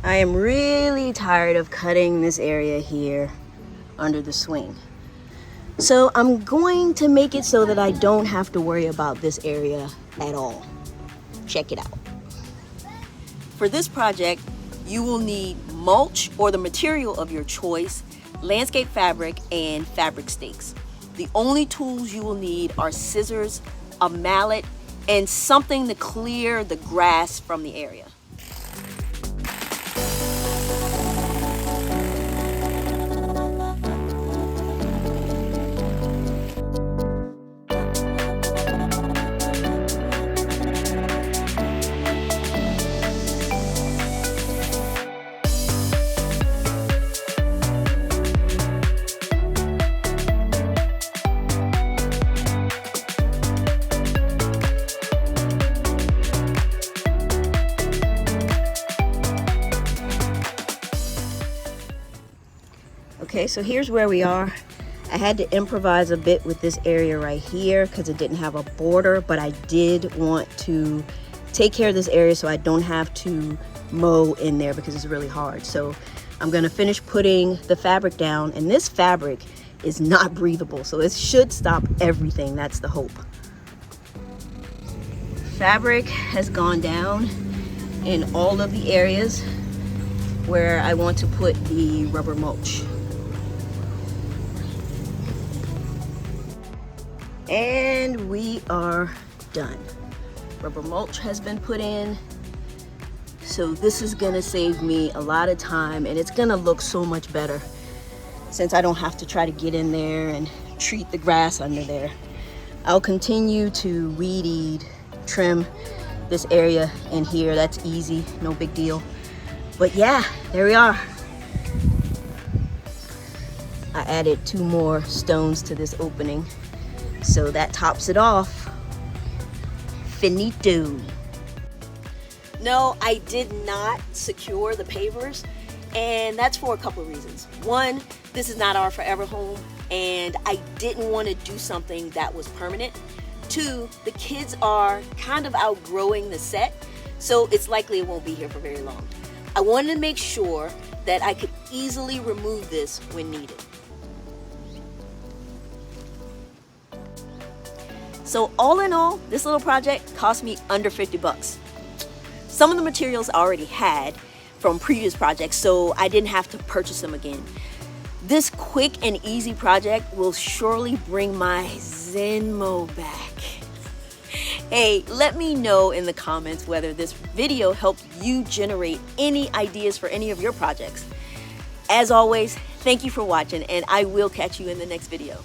I am really tired of cutting this area here under the swing. So I'm going to make it so that I don't have to worry about this area at all. Check it out. For this project, you will need mulch or the material of your choice, landscape fabric, and fabric stakes. The only tools you will need are scissors, a mallet, and something to clear the grass from the area. Okay, so here's where we are. I had to improvise a bit with this area right here because it didn't have a border, but I did want to take care of this area so I don't have to mow in there because it's really hard. So I'm gonna finish putting the fabric down, and this fabric is not breathable, so it should stop everything. That's the hope. Fabric has gone down in all of the areas where I want to put the rubber mulch. And we are done. Rubber mulch has been put in. So this is gonna save me a lot of time, and it's gonna look so much better since I don't have to try to get in there and treat the grass under there. I'll continue to weed eat, trim this area in here. That's easy, no big deal. But yeah, there we are. I added 2 more stones to this opening. So that tops it off. Finito. No, I did not secure the pavers, and that's for a couple of reasons. One, this is not our forever home, and I didn't want to do something that was permanent. 2, the kids are kind of outgrowing the set, so it's likely it won't be here for very long. I wanted to make sure that I could easily remove this when needed. So all in all, this little project cost me under 50 bucks. Some of the materials I already had from previous projects, so I didn't have to purchase them again. This quick and easy project will surely bring my Zenmo back. Hey, let me know in the comments whether this video helped you generate any ideas for any of your projects. As always, thank you for watching, and I will catch you in the next video.